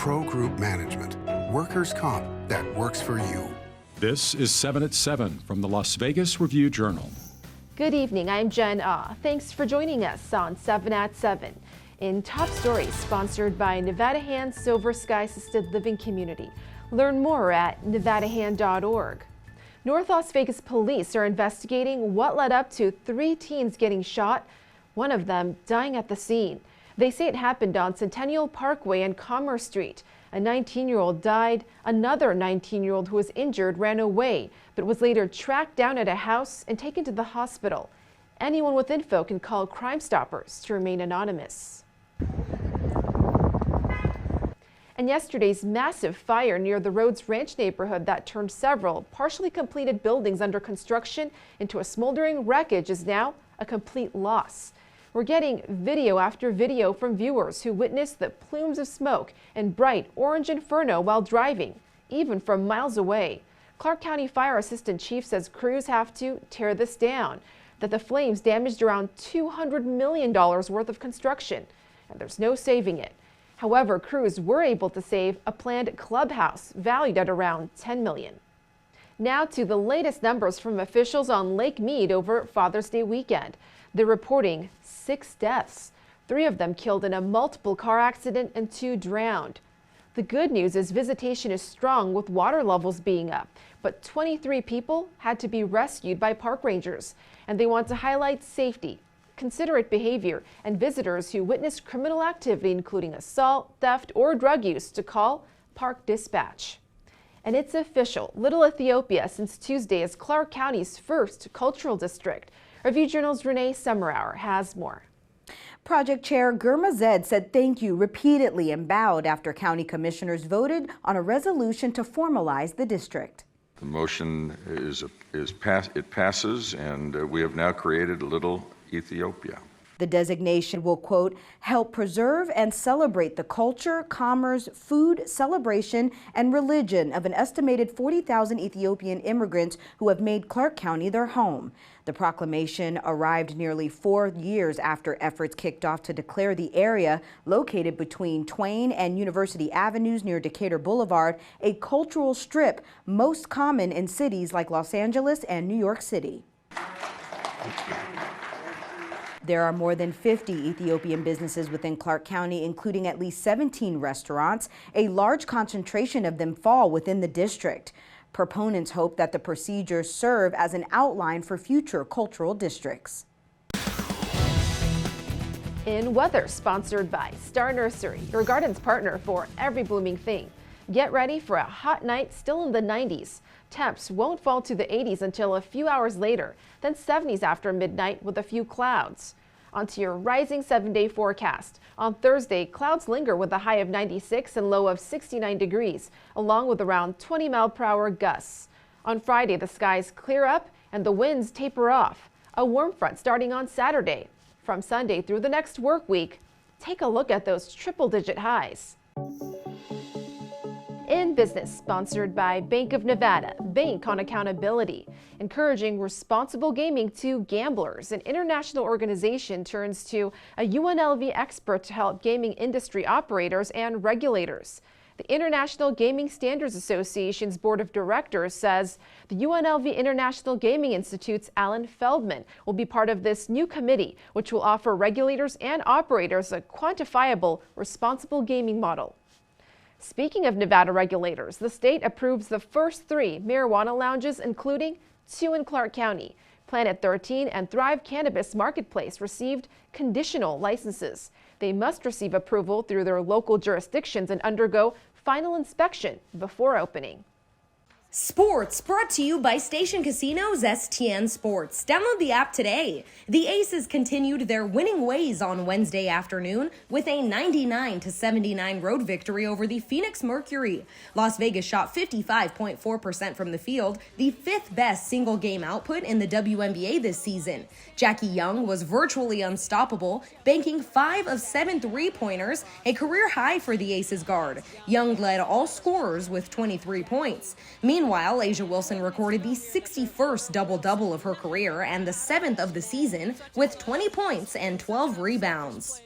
Pro Group Management. Workers' comp that works for you. This is 7 at 7 from the Las Vegas Review-Journal. Good evening, I'm Jen Ah. Thanks for joining us on 7 at 7. In Top Stories, sponsored by Nevada Hand Silver Sky Assisted Living Community. Learn more at nevadahand.org. North Las Vegas police are investigating what led up to 3 teens getting shot, one of them dying at the scene. They say it happened on Centennial Parkway and Commerce Street. A 19-year-old died. Another 19-year-old who was injured ran away, but was later tracked down at a house and taken to the hospital. Anyone with info can call Crime Stoppers to remain anonymous. And yesterday's massive fire near the Rhodes Ranch neighborhood that turned several partially completed buildings under construction into a smoldering wreckage is now a complete loss. We're getting video after video from viewers who witnessed the plumes of smoke and bright orange inferno while driving, even from miles away. Clark County Fire Assistant Chief says crews have to tear this down, that the flames damaged around $200 million worth of construction, and there's no saving it. However, crews were able to save a planned clubhouse valued at around $10 million. Now to the latest numbers from officials on Lake Mead over Father's Day weekend. They're reporting 6 deaths, 3 of them killed in a multiple car accident and 2 drowned. The good news is visitation is strong with water levels being up, but 23 people had to be rescued by park rangers, and they want to highlight safety, considerate behavior, and visitors who witness criminal activity including assault, theft, or drug use to call Park Dispatch. And it's official, Little Ethiopia since Tuesday is Clark County's first cultural district. Review-Journal's Renee Summerauer has more. Project Chair Gurma Zed said thank you repeatedly and bowed after county commissioners voted on a resolution to formalize the district. The motion it passes, and we have now created Little Ethiopia. The designation will, quote, help preserve and celebrate the culture, commerce, food, celebration, and religion of an estimated 40,000 Ethiopian immigrants who have made Clark County their home. The proclamation arrived nearly 4 years after efforts kicked off to declare the area located between Twain and University Avenues near Decatur Boulevard a cultural strip most common in cities like Los Angeles and New York City. There are more than 50 Ethiopian businesses within Clark County, including at least 17 restaurants. A large concentration of them fall within the district. Proponents hope that the procedures serve as an outline for future cultural districts. In weather, sponsored by Star Nursery, your garden's partner for every blooming thing. Get ready for a hot night still in the 90s. Temps won't fall to the 80s until a few hours later, then 70s after midnight with a few clouds. Onto your rising 7-day forecast. On Thursday, clouds linger with a high of 96 and low of 69 degrees, along with around 20-mile-per-hour gusts. On Friday, the skies clear up and the winds taper off. A warm front starting on Saturday. From Sunday through the next work week, take a look at those triple-digit highs. In business, sponsored by Bank of Nevada, Bank on Accountability. Encouraging responsible gaming to gamblers. An international organization turns to a UNLV expert to help gaming industry operators and regulators. The International Gaming Standards Association's Board of Directors says the UNLV International Gaming Institute's Alan Feldman will be part of this new committee, which will offer regulators and operators a quantifiable, responsible gaming model. Speaking of Nevada regulators, the state approves the first 3 marijuana lounges, including 2 in Clark County. Planet 13 and Thrive Cannabis Marketplace received conditional licenses. They must receive approval through their local jurisdictions and undergo final inspection before opening. Sports brought to you by Station Casino's STN Sports. Download the app today. The Aces continued their winning ways on Wednesday afternoon with a 99-79 road victory over the Phoenix Mercury. Las Vegas shot 55.4% from the field, the 5th best single game output in the WNBA this season. Jackie Young was virtually unstoppable, banking 5 of 7 3-pointers, a career high for the Aces guard. Young led all scorers with 23 points. Meanwhile, Asia Wilson recorded the 61st double-double of her career and the 7th of the season with 20 points and 12 rebounds.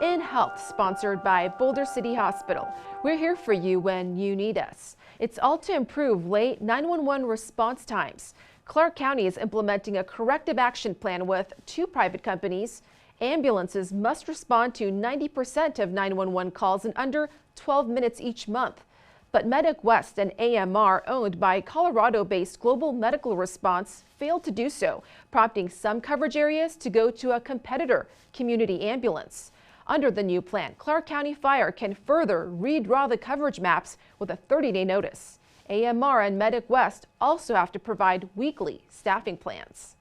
In Health, sponsored by Boulder City Hospital. We're here for you when you need us. It's all to improve late 911 response times. Clark County is implementing a corrective action plan with 2 private companies. Ambulances must respond to 90% of 911 calls in under 12 minutes each month. But Medic West, an AMR owned by Colorado-based Global Medical Response, failed to do so, prompting some coverage areas to go to a competitor, Community Ambulance. Under the new plan, Clark County Fire can further redraw the coverage maps with a 30-day notice. AMR and Medic West also have to provide weekly staffing plans.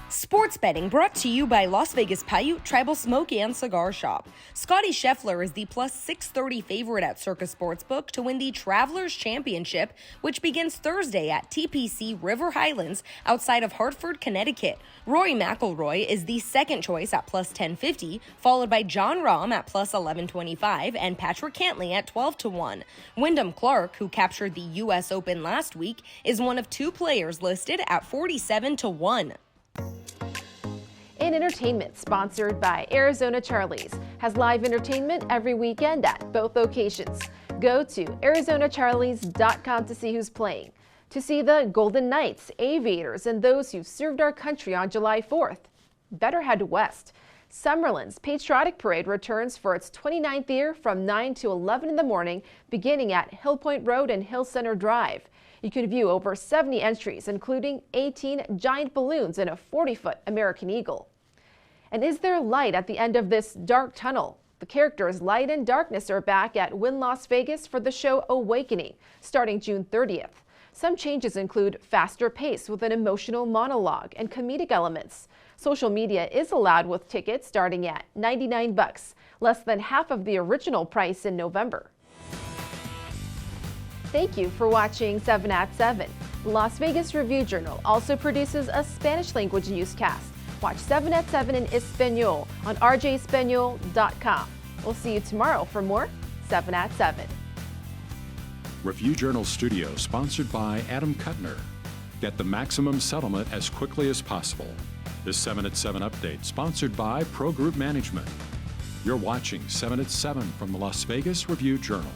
Sports betting brought to you by Las Vegas Paiute Tribal Smoke and Cigar Shop. Scotty Scheffler is the plus 630 favorite at Circus Sportsbook to win the Travelers Championship, which begins Thursday at TPC River Highlands outside of Hartford, Connecticut. Rory McIlroy is the second choice at plus 1050, followed by John Rahm at plus 1125 and Patrick Cantlay at 12-1. Wyndham Clark, who captured the U.S. Open last week, is one of 2 players listed at 47-1. In entertainment, sponsored by Arizona Charlie's, has live entertainment every weekend at both locations. Go to ArizonaCharlies.com to see who's playing. To see the Golden Knights, Aviators, and those who served our country on July 4th. Better head west. Summerlin's Patriotic Parade returns for its 29th year from 9 to 11 in the morning, beginning at Hill Point Road and Hill Center Drive. You can view over 70 entries, including 18 giant balloons and a 40-foot American Eagle. And is there light at the end of this dark tunnel? The characters Light and Darkness are back at Wynn Las Vegas for the show Awakening, starting June 30th. Some changes include faster pace with an emotional monologue and comedic elements. Social media is allowed with tickets starting at $99, less than half of the original price in November. Thank you for watching 7 at 7. The Las Vegas Review-Journal also produces a Spanish-language newscast. Watch 7 at 7 in Espanol on rjespanol.com. We'll see you tomorrow for more 7 at 7. Review Journal Studio, sponsored by Adam Kuttner. Get the maximum settlement as quickly as possible. This 7 at 7 update, sponsored by Pro Group Management. You're watching 7 at 7 from the Las Vegas Review Journal.